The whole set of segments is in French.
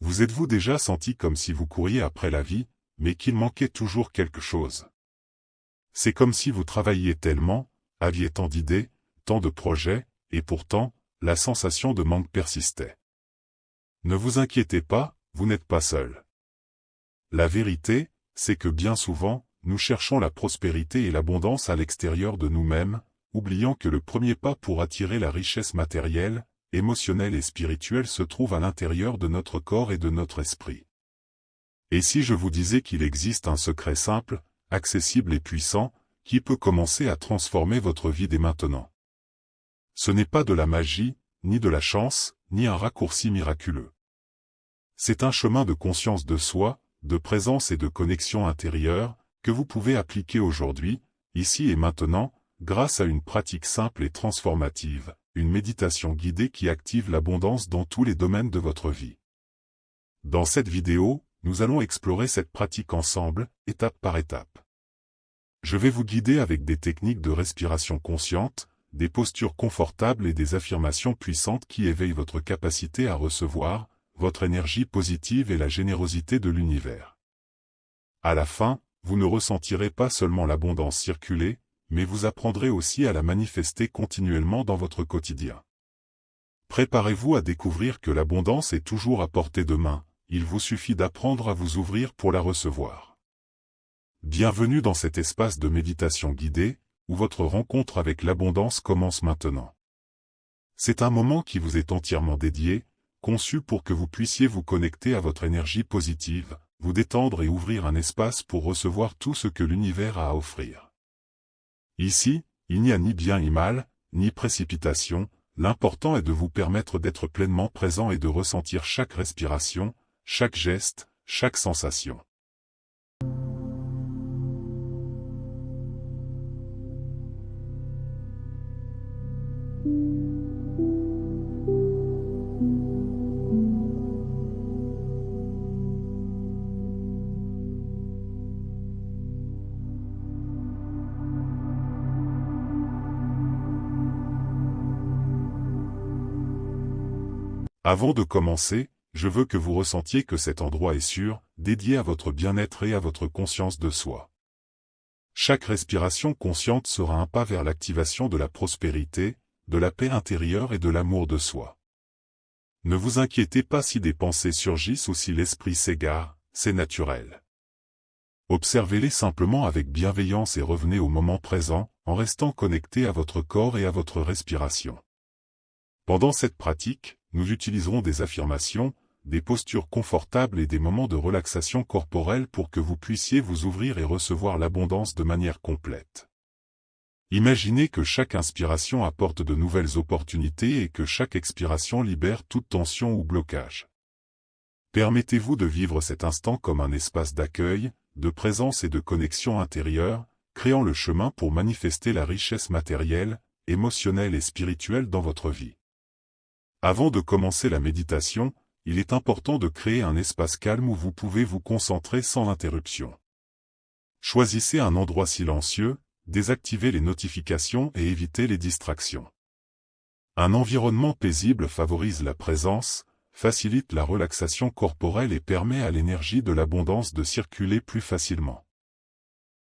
Vous êtes-vous déjà senti comme si vous couriez après la vie, mais qu'il manquait toujours quelque chose? C'est comme si vous travailliez tellement, aviez tant d'idées, tant de projets, et pourtant, la sensation de manque persistait. Ne vous inquiétez pas, vous n'êtes pas seul. La vérité, c'est que bien souvent, nous cherchons la prospérité et l'abondance à l'extérieur de nous-mêmes, oubliant que le premier pas pour attirer la richesse matérielle, émotionnelle et spirituelle se trouve à l'intérieur de notre corps et de notre esprit. Et si je vous disais qu'il existe un secret simple, accessible et puissant, qui peut commencer à transformer votre vie dès maintenant? Ce n'est pas de la magie, ni de la chance, ni un raccourci miraculeux. C'est un chemin de conscience de soi, de présence et de connexion intérieure, que vous pouvez appliquer aujourd'hui, ici et maintenant, grâce à une pratique simple et transformative, une méditation guidée qui active l'abondance dans tous les domaines de votre vie. Dans cette vidéo, nous allons explorer cette pratique ensemble, étape par étape. Je vais vous guider avec des techniques de respiration consciente, des postures confortables et des affirmations puissantes qui éveillent votre capacité à recevoir, votre énergie positive et la générosité de l'univers. À la fin, vous ne ressentirez pas seulement l'abondance circuler, mais vous apprendrez aussi à la manifester continuellement dans votre quotidien. Préparez-vous à découvrir que l'abondance est toujours à portée de main, il vous suffit d'apprendre à vous ouvrir pour la recevoir. Bienvenue dans cet espace de méditation guidée, où votre rencontre avec l'abondance commence maintenant. C'est un moment qui vous est entièrement dédié, conçu pour que vous puissiez vous connecter à votre énergie positive, vous détendre et ouvrir un espace pour recevoir tout ce que l'univers a à offrir. Ici, il n'y a ni bien ni mal, ni précipitation, l'important est de vous permettre d'être pleinement présent et de ressentir chaque respiration, chaque geste, chaque sensation. Avant de commencer, je veux que vous ressentiez que cet endroit est sûr, dédié à votre bien-être et à votre conscience de soi. Chaque respiration consciente sera un pas vers l'activation de la prospérité, de la paix intérieure et de l'amour de soi. Ne vous inquiétez pas si des pensées surgissent ou si l'esprit s'égare, c'est naturel. Observez-les simplement avec bienveillance et revenez au moment présent, en restant connecté à votre corps et à votre respiration. Pendant cette pratique, nous utiliserons des affirmations, des postures confortables et des moments de relaxation corporelle pour que vous puissiez vous ouvrir et recevoir l'abondance de manière complète. Imaginez que chaque inspiration apporte de nouvelles opportunités et que chaque expiration libère toute tension ou blocage. Permettez-vous de vivre cet instant comme un espace d'accueil, de présence et de connexion intérieure, créant le chemin pour manifester la richesse matérielle, émotionnelle et spirituelle dans votre vie. Avant de commencer la méditation, il est important de créer un espace calme où vous pouvez vous concentrer sans interruption. Choisissez un endroit silencieux, désactivez les notifications et évitez les distractions. Un environnement paisible favorise la présence, facilite la relaxation corporelle et permet à l'énergie de l'abondance de circuler plus facilement.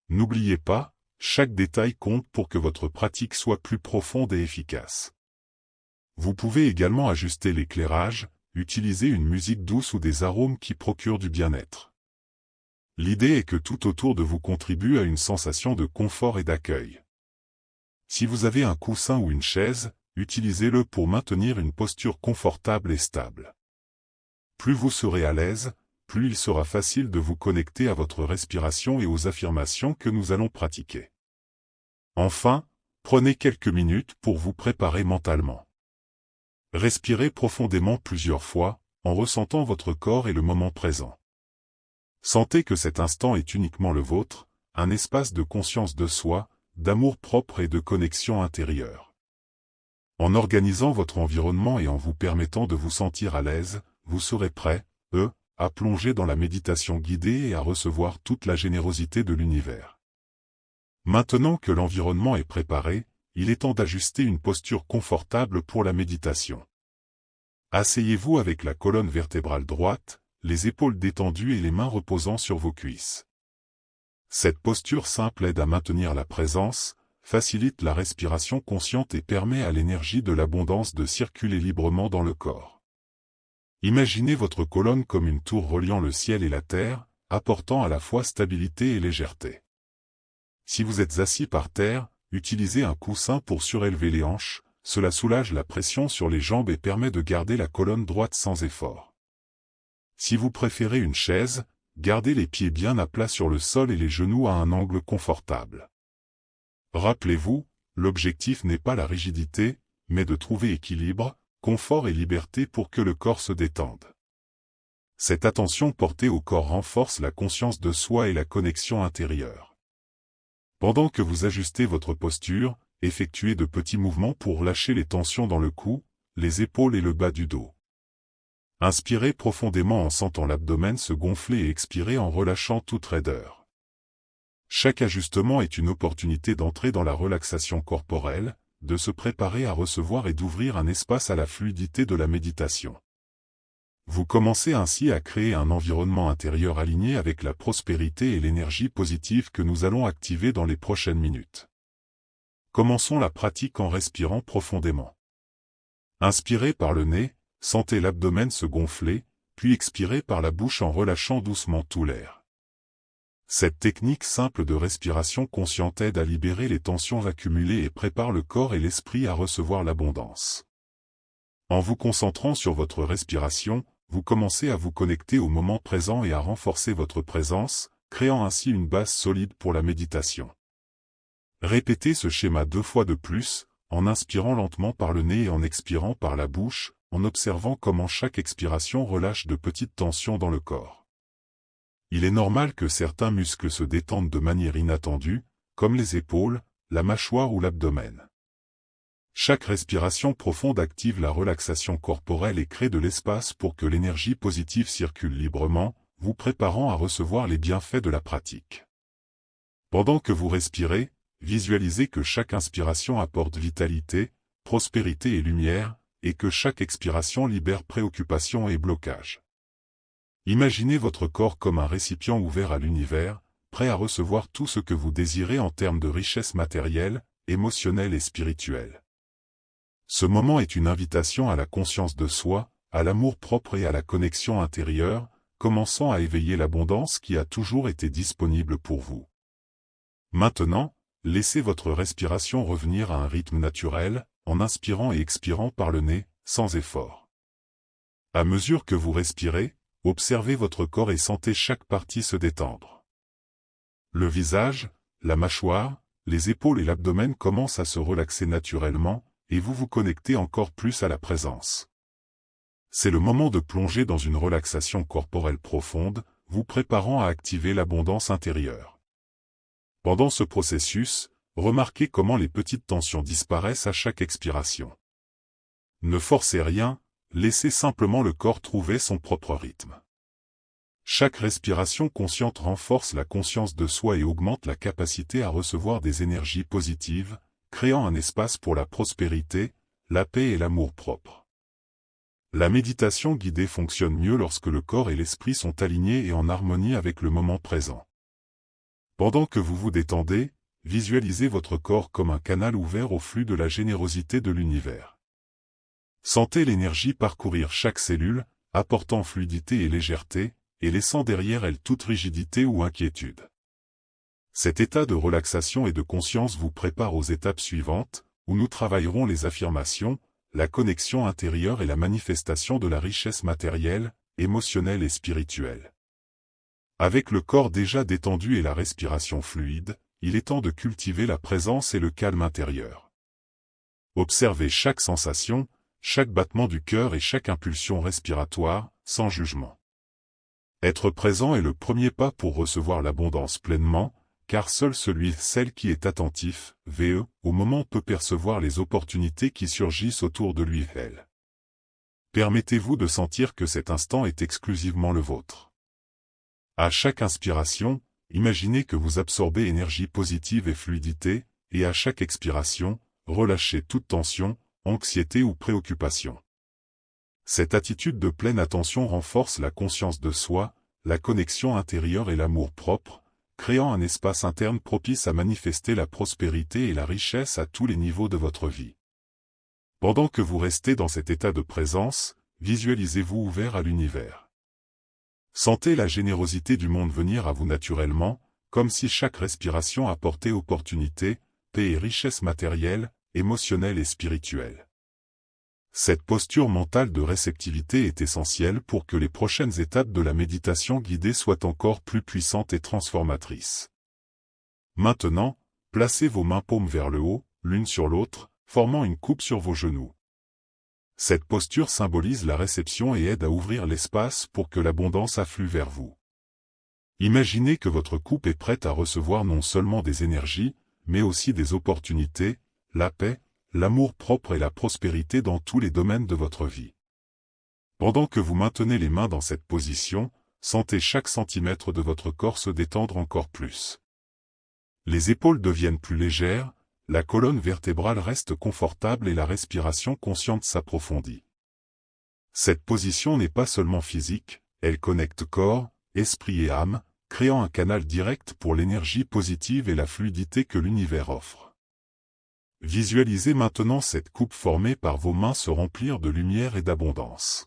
N'oubliez pas, chaque détail compte pour que votre pratique soit plus profonde et efficace. Vous pouvez également ajuster l'éclairage, utiliser une musique douce ou des arômes qui procurent du bien-être. L'idée est que tout autour de vous contribue à une sensation de confort et d'accueil. Si vous avez un coussin ou une chaise, utilisez-le pour maintenir une posture confortable et stable. Plus vous serez à l'aise, plus il sera facile de vous connecter à votre respiration et aux affirmations que nous allons pratiquer. Enfin, prenez quelques minutes pour vous préparer mentalement. Respirez profondément plusieurs fois, en ressentant votre corps et le moment présent. Sentez que cet instant est uniquement le vôtre, un espace de conscience de soi, d'amour propre et de connexion intérieure. En organisant votre environnement et en vous permettant de vous sentir à l'aise, vous serez prêt, à plonger dans la méditation guidée et à recevoir toute la générosité de l'univers. Maintenant que l'environnement est préparé, il est temps d'ajuster une posture confortable pour la méditation. Asseyez-vous avec la colonne vertébrale droite, les épaules détendues et les mains reposant sur vos cuisses. Cette posture simple aide à maintenir la présence, facilite la respiration consciente et permet à l'énergie de l'abondance de circuler librement dans le corps. Imaginez votre colonne comme une tour reliant le ciel et la terre, apportant à la fois stabilité et légèreté. Si vous êtes assis par terre, utilisez un coussin pour surélever les hanches, cela soulage la pression sur les jambes et permet de garder la colonne droite sans effort. Si vous préférez une chaise, gardez les pieds bien à plat sur le sol et les genoux à un angle confortable. Rappelez-vous, l'objectif n'est pas la rigidité, mais de trouver équilibre, confort et liberté pour que le corps se détende. Cette attention portée au corps renforce la conscience de soi et la connexion intérieure. Pendant que vous ajustez votre posture, effectuez de petits mouvements pour lâcher les tensions dans le cou, les épaules et le bas du dos. Inspirez profondément en sentant l'abdomen se gonfler et expirez en relâchant toute raideur. Chaque ajustement est une opportunité d'entrer dans la relaxation corporelle, de se préparer à recevoir et d'ouvrir un espace à la fluidité de la méditation. Vous commencez ainsi à créer un environnement intérieur aligné avec la prospérité et l'énergie positive que nous allons activer dans les prochaines minutes. Commençons la pratique en respirant profondément. Inspirez par le nez, sentez l'abdomen se gonfler, puis expirez par la bouche en relâchant doucement tout l'air. Cette technique simple de respiration consciente aide à libérer les tensions accumulées et prépare le corps et l'esprit à recevoir l'abondance. En vous concentrant sur votre respiration, vous commencez à vous connecter au moment présent et à renforcer votre présence, créant ainsi une base solide pour la méditation. Répétez ce schéma 2 fois de plus, en inspirant lentement par le nez et en expirant par la bouche, en observant comment chaque expiration relâche de petites tensions dans le corps. Il est normal que certains muscles se détendent de manière inattendue, comme les épaules, la mâchoire ou l'abdomen. Chaque respiration profonde active la relaxation corporelle et crée de l'espace pour que l'énergie positive circule librement, vous préparant à recevoir les bienfaits de la pratique. Pendant que vous respirez, visualisez que chaque inspiration apporte vitalité, prospérité et lumière, et que chaque expiration libère préoccupation et blocage. Imaginez votre corps comme un récipient ouvert à l'univers, prêt à recevoir tout ce que vous désirez en termes de richesse matérielle, émotionnelle et spirituelle. Ce moment est une invitation à la conscience de soi, à l'amour-propre et à la connexion intérieure, commençant à éveiller l'abondance qui a toujours été disponible pour vous. Maintenant, laissez votre respiration revenir à un rythme naturel, en inspirant et expirant par le nez, sans effort. À mesure que vous respirez, observez votre corps et sentez chaque partie se détendre. Le visage, la mâchoire, les épaules et l'abdomen commencent à se relaxer naturellement, et vous vous connectez encore plus à la présence. C'est le moment de plonger dans une relaxation corporelle profonde, vous préparant à activer l'abondance intérieure. Pendant ce processus, remarquez comment les petites tensions disparaissent à chaque expiration. Ne forcez rien, laissez simplement le corps trouver son propre rythme. Chaque respiration consciente renforce la conscience de soi et augmente la capacité à recevoir des énergies positives, créant un espace pour la prospérité, la paix et l'amour-propre. La méditation guidée fonctionne mieux lorsque le corps et l'esprit sont alignés et en harmonie avec le moment présent. Pendant que vous vous détendez, visualisez votre corps comme un canal ouvert au flux de la générosité de l'univers. Sentez l'énergie parcourir chaque cellule, apportant fluidité et légèreté, et laissant derrière elle toute rigidité ou inquiétude. Cet état de relaxation et de conscience vous prépare aux étapes suivantes, où nous travaillerons les affirmations, la connexion intérieure et la manifestation de la richesse matérielle, émotionnelle et spirituelle. Avec le corps déjà détendu et la respiration fluide, il est temps de cultiver la présence et le calme intérieur. Observez chaque sensation, chaque battement du cœur et chaque impulsion respiratoire, sans jugement. Être présent est le premier pas pour recevoir l'abondance pleinement, car seul celle qui est attentif, au moment peut percevoir les opportunités qui surgissent autour de lui-elle. Permettez-vous de sentir que cet instant est exclusivement le vôtre. À chaque inspiration, imaginez que vous absorbez énergie positive et fluidité, et à chaque expiration, relâchez toute tension, anxiété ou préoccupation. Cette attitude de pleine attention renforce la conscience de soi, la connexion intérieure et l'amour-propre, créant un espace interne propice à manifester la prospérité et la richesse à tous les niveaux de votre vie. Pendant que vous restez dans cet état de présence, visualisez-vous ouvert à l'univers. Sentez la générosité du monde venir à vous naturellement, comme si chaque respiration apportait opportunité, paix et richesse matérielle, émotionnelle et spirituelle. Cette posture mentale de réceptivité est essentielle pour que les prochaines étapes de la méditation guidée soient encore plus puissantes et transformatrices. Maintenant, placez vos mains paumes vers le haut, l'une sur l'autre, formant une coupe sur vos genoux. Cette posture symbolise la réception et aide à ouvrir l'espace pour que l'abondance afflue vers vous. Imaginez que votre coupe est prête à recevoir non seulement des énergies, mais aussi des opportunités, la paix, l'amour-propre et la prospérité dans tous les domaines de votre vie. Pendant que vous maintenez les mains dans cette position, sentez chaque centimètre de votre corps se détendre encore plus. Les épaules deviennent plus légères, la colonne vertébrale reste confortable et la respiration consciente s'approfondit. Cette position n'est pas seulement physique, elle connecte corps, esprit et âme, créant un canal direct pour l'énergie positive et la fluidité que l'univers offre. Visualisez maintenant cette coupe formée par vos mains se remplir de lumière et d'abondance.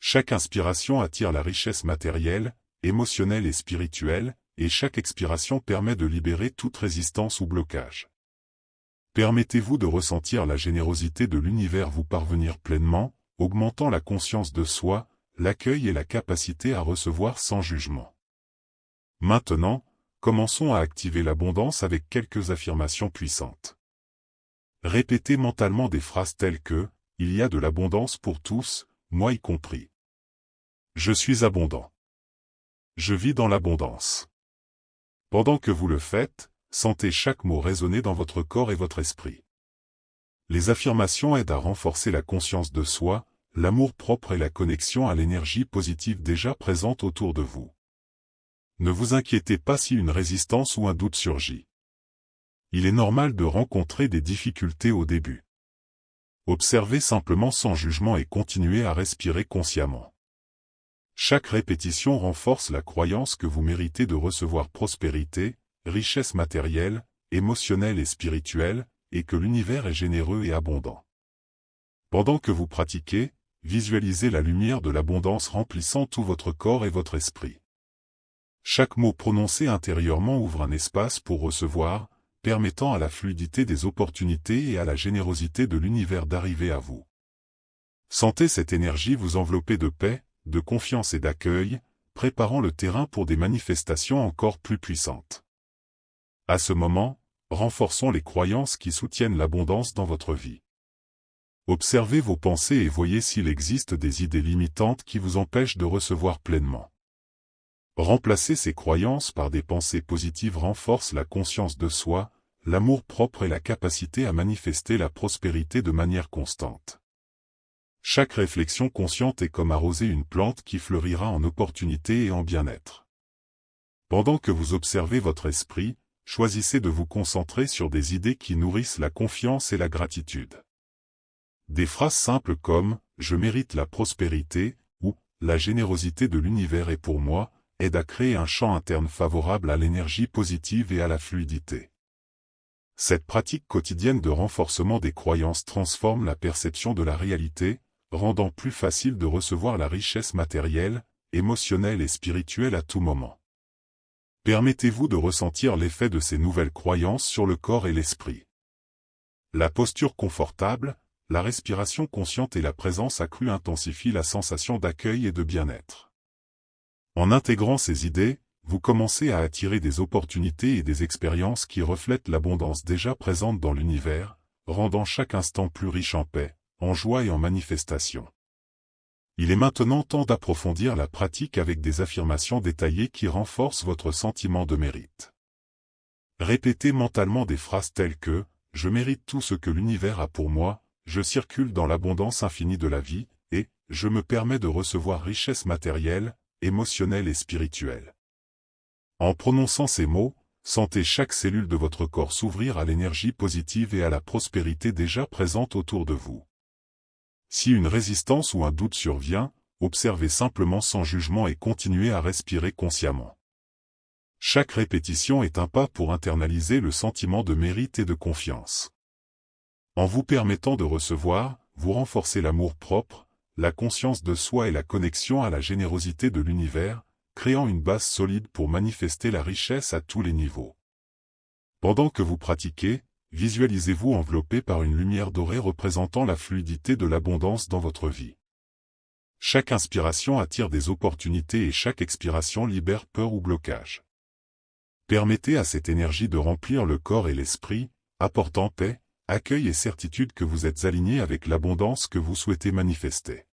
Chaque inspiration attire la richesse matérielle, émotionnelle et spirituelle, et chaque expiration permet de libérer toute résistance ou blocage. Permettez-vous de ressentir la générosité de l'univers vous parvenir pleinement, augmentant la conscience de soi, l'accueil et la capacité à recevoir sans jugement. Maintenant, commençons à activer l'abondance avec quelques affirmations puissantes. Répétez mentalement des phrases telles que « Il y a de l'abondance pour tous, moi y compris. Je suis abondant. Je vis dans l'abondance. » Pendant que vous le faites, sentez chaque mot résonner dans votre corps et votre esprit. Les affirmations aident à renforcer la conscience de soi, l'amour-propre et la connexion à l'énergie positive déjà présente autour de vous. Ne vous inquiétez pas si une résistance ou un doute surgit. Il est normal de rencontrer des difficultés au début. Observez simplement sans jugement et continuez à respirer consciemment. Chaque répétition renforce la croyance que vous méritez de recevoir prospérité, richesse matérielle, émotionnelle et spirituelle, et que l'univers est généreux et abondant. Pendant que vous pratiquez, visualisez la lumière de l'abondance remplissant tout votre corps et votre esprit. Chaque mot prononcé intérieurement ouvre un espace pour recevoir, permettant à la fluidité des opportunités et à la générosité de l'univers d'arriver à vous. Sentez cette énergie vous envelopper de paix, de confiance et d'accueil, préparant le terrain pour des manifestations encore plus puissantes. À ce moment, renforçons les croyances qui soutiennent l'abondance dans votre vie. Observez vos pensées et voyez s'il existe des idées limitantes qui vous empêchent de recevoir pleinement. Remplacer ces croyances par des pensées positives renforce la conscience de soi, l'amour-propre et la capacité à manifester la prospérité de manière constante. Chaque réflexion consciente est comme arroser une plante qui fleurira en opportunité et en bien-être. Pendant que vous observez votre esprit, choisissez de vous concentrer sur des idées qui nourrissent la confiance et la gratitude. Des phrases simples comme « Je mérite la prospérité » ou « La générosité de l'univers est pour moi » aident à créer un champ interne favorable à l'énergie positive et à la fluidité. Cette pratique quotidienne de renforcement des croyances transforme la perception de la réalité, rendant plus facile de recevoir la richesse matérielle, émotionnelle et spirituelle à tout moment. Permettez-vous de ressentir l'effet de ces nouvelles croyances sur le corps et l'esprit. La posture confortable, la respiration consciente et la présence accrue intensifient la sensation d'accueil et de bien-être. En intégrant ces idées, vous commencez à attirer des opportunités et des expériences qui reflètent l'abondance déjà présente dans l'univers, rendant chaque instant plus riche en paix, en joie et en manifestation. Il est maintenant temps d'approfondir la pratique avec des affirmations détaillées qui renforcent votre sentiment de mérite. Répétez mentalement des phrases telles que « Je mérite tout ce que l'univers a pour moi », « Je circule dans l'abondance infinie de la vie » et « Je me permets de recevoir richesse matérielle, émotionnelle et spirituelle ». En prononçant ces mots, sentez chaque cellule de votre corps s'ouvrir à l'énergie positive et à la prospérité déjà présente autour de vous. Si une résistance ou un doute survient, observez simplement sans jugement et continuez à respirer consciemment. Chaque répétition est un pas pour internaliser le sentiment de mérite et de confiance. En vous permettant de recevoir, vous renforcez l'amour-propre, la conscience de soi et la connexion à la générosité de l'univers, créant une base solide pour manifester la richesse à tous les niveaux. Pendant que vous pratiquez, visualisez-vous enveloppé par une lumière dorée représentant la fluidité de l'abondance dans votre vie. Chaque inspiration attire des opportunités et chaque expiration libère peur ou blocage. Permettez à cette énergie de remplir le corps et l'esprit, apportant paix, accueil et certitude que vous êtes aligné avec l'abondance que vous souhaitez manifester.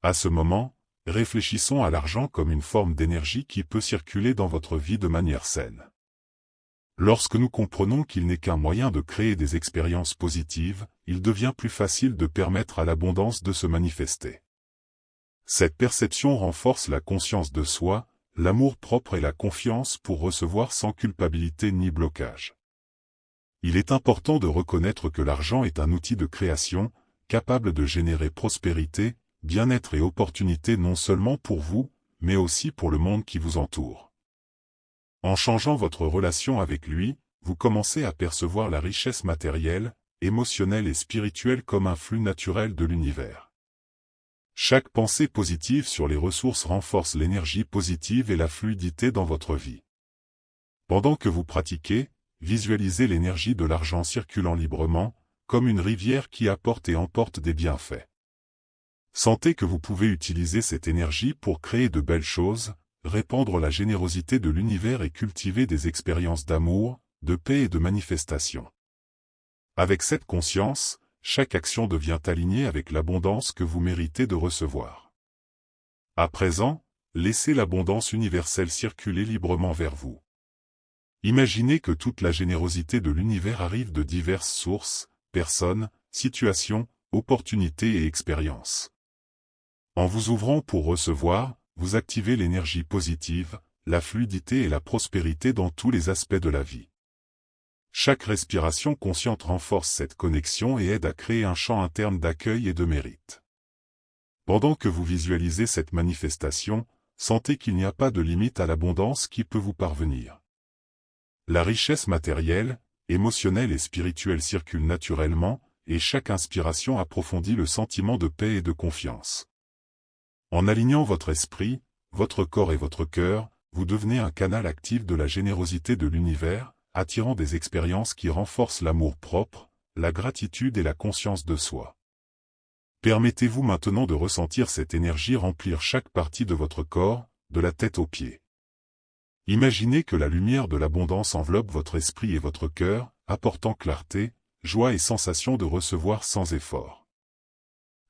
À ce moment, réfléchissons à l'argent comme une forme d'énergie qui peut circuler dans votre vie de manière saine. Lorsque nous comprenons qu'il n'est qu'un moyen de créer des expériences positives, il devient plus facile de permettre à l'abondance de se manifester. Cette perception renforce la conscience de soi, l'amour-propre et la confiance pour recevoir sans culpabilité ni blocage. Il est important de reconnaître que l'argent est un outil de création, capable de générer prospérité, bien-être et opportunités non seulement pour vous, mais aussi pour le monde qui vous entoure. En changeant votre relation avec lui, vous commencez à percevoir la richesse matérielle, émotionnelle et spirituelle comme un flux naturel de l'univers. Chaque pensée positive sur les ressources renforce l'énergie positive et la fluidité dans votre vie. Pendant que vous pratiquez, visualisez l'énergie de l'argent circulant librement, comme une rivière qui apporte et emporte des bienfaits. Sentez que vous pouvez utiliser cette énergie pour créer de belles choses, répandre la générosité de l'univers et cultiver des expériences d'amour, de paix et de manifestation. Avec cette conscience, chaque action devient alignée avec l'abondance que vous méritez de recevoir. À présent, laissez l'abondance universelle circuler librement vers vous. Imaginez que toute la générosité de l'univers arrive de diverses sources, personnes, situations, opportunités et expériences. En vous ouvrant pour recevoir, vous activez l'énergie positive, la fluidité et la prospérité dans tous les aspects de la vie. Chaque respiration consciente renforce cette connexion et aide à créer un champ interne d'accueil et de mérite. Pendant que vous visualisez cette manifestation, sentez qu'il n'y a pas de limite à l'abondance qui peut vous parvenir. La richesse matérielle, émotionnelle et spirituelle circule naturellement, et chaque inspiration approfondit le sentiment de paix et de confiance. En alignant votre esprit, votre corps et votre cœur, vous devenez un canal actif de la générosité de l'univers, attirant des expériences qui renforcent l'amour-propre, la gratitude et la conscience de soi. Permettez-vous maintenant de ressentir cette énergie remplir chaque partie de votre corps, de la tête aux pieds. Imaginez que la lumière de l'abondance enveloppe votre esprit et votre cœur, apportant clarté, joie et sensation de recevoir sans effort.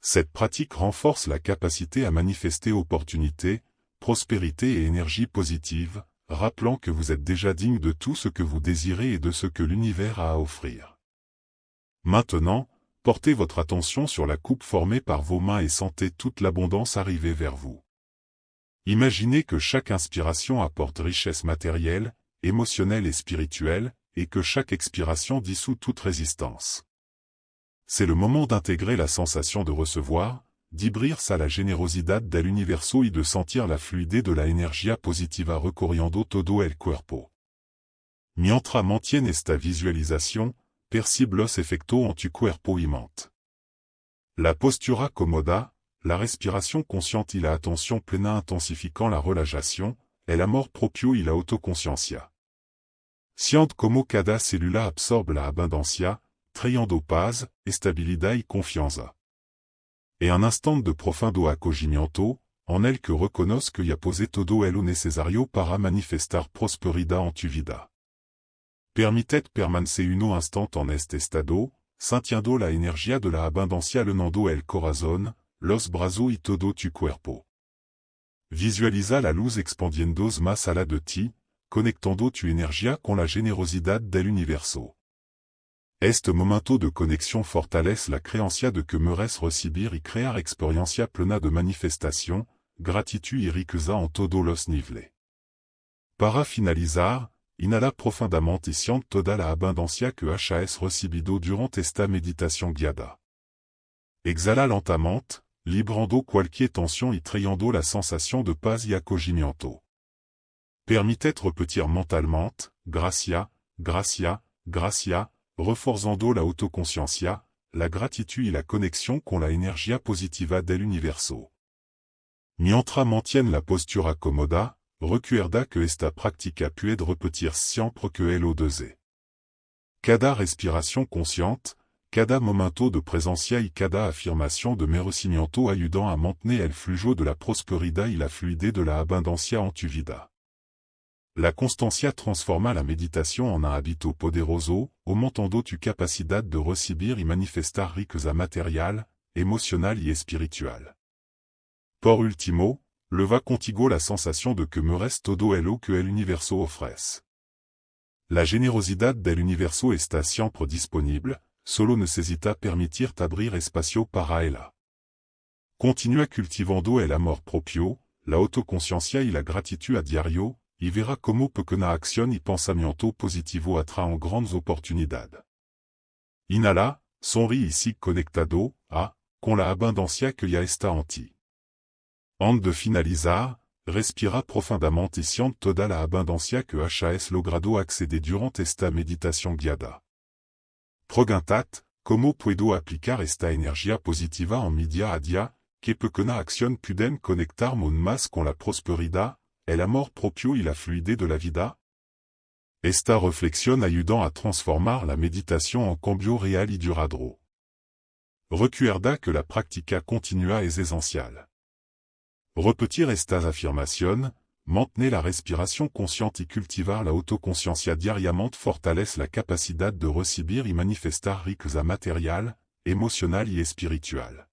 Cette pratique renforce la capacité à manifester opportunités, prospérité et énergie positive, rappelant que vous êtes déjà digne de tout ce que vous désirez et de ce que l'univers a à offrir. Maintenant, portez votre attention sur la coupe formée par vos mains et sentez toute l'abondance arriver vers vous. Imaginez que chaque inspiration apporte richesse matérielle, émotionnelle et spirituelle, et que chaque expiration dissout toute résistance. C'est le moment d'intégrer la sensation de recevoir, d'ibrirse a la generosidad del universo y de sentir la fluidez de la energía positiva recorriendo todo el cuerpo. Mientras mantienes esta visualización, percibe los efectos en tu cuerpo y mente. La postura cómoda, la respiration consciente y la attention plena intensifiant la relajación, el amor propio y la autoconsciencia. Siente como cada célula absorbe la abundancia, trayendo paz, estabilidad y confianza. Et un instant de profundo acogimiento, en el que reconozco y apose todo lo necesario para manifestar prosperidad en tu vida. Permited permanecer uno instant en este estado, sintiendo la energía de la abundancia llenando el corazón, los brazos y todo tu cuerpo. Visualiza la luz expandiendo más allá de ti, conectando tu energía con la generosidad del universo. Este momento de conexión fortalece la creencia de que mereces recibir y crear experiencia plena de manifestación, gratitud y riqueza en todos los niveles. Para finalizar, inhala profundamente y siente toda la abundancia que has recibido durante esta meditación guiada. Exhala lentamente, librando cualquier tension y trayendo la sensation de paz y acogimiento. Permite-te repetir mentalement, gracia, gracia, gracia, reforzando la autoconsciencia, la gratitud y la conexión con la energía positiva del universo. Mientras mantiene la postura cómoda, recuerda que esta práctica puede repetir siempre que lo desee. Cada respiración consciente, cada momento de presencia y cada afirmación de merecimiento ayudan a mantener el flujo de la prosperidad y la fluidez de la abundancia en tu vida. La constancia transforma la meditación en un hábito poderoso, aumentando tu capacidad de recibir y manifestar riqueza material, emocional y espiritual. Por último, leva contigo la sensación de que mereces todo lo que el universo ofrece. La generosidad del universo está siempre disponible, solo necesita permitirte abrir espacio para ella. Continúa cultivando el amor propio, la autoconciencia y la gratitud a diario, y verá cómo pequeña acción y pensamiento positivo atraen grandes oportunidades. Inhala, sonríe y sigue conectado con la abundancia que ya está en ti. Antes de finalizar, respira profundamente y siente toda la abundancia que has logrado acceder durante esta meditación guiada. Pregúntate, ¿cómo puedo aplicar esta energía positiva en mi día a día? ¿Qué pequeña acción pueden conectarme más con la prosperidad, el amor propio y la fluidez de la vida? Esta reflexión ayuda a transformar la meditación en cambio real y duradero. Recuerda que la práctica continua es esencial. Repetir estas afirmaciones, mantener la respiración consciente y cultivar la autoconciencia diariamente fortalece la capacidad de recibir y manifestar riqueza material, emocional y espiritual.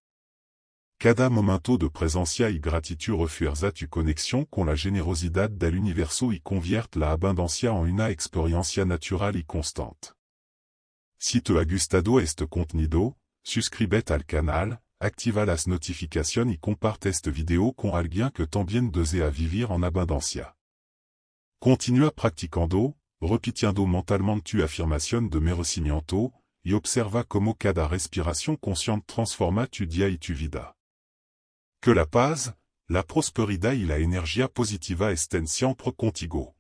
Cada momento de presencia y gratitud refuerza tu conexión con la generosidad del universo y convierte la abundancia en una experiencia natural y constante. Si te ha gustado este contenido, suscríbete al canal, activa las notificaciones y comparte este video con alguien que también desea vivir en abundancia. Continúa practicando, repitiendo mentalmente tu afirmación de merecimiento, y observa cómo cada respiración consciente transforma tu día y tu vida. Que la paz, la prosperidad y la energía positiva estén siempre contigo.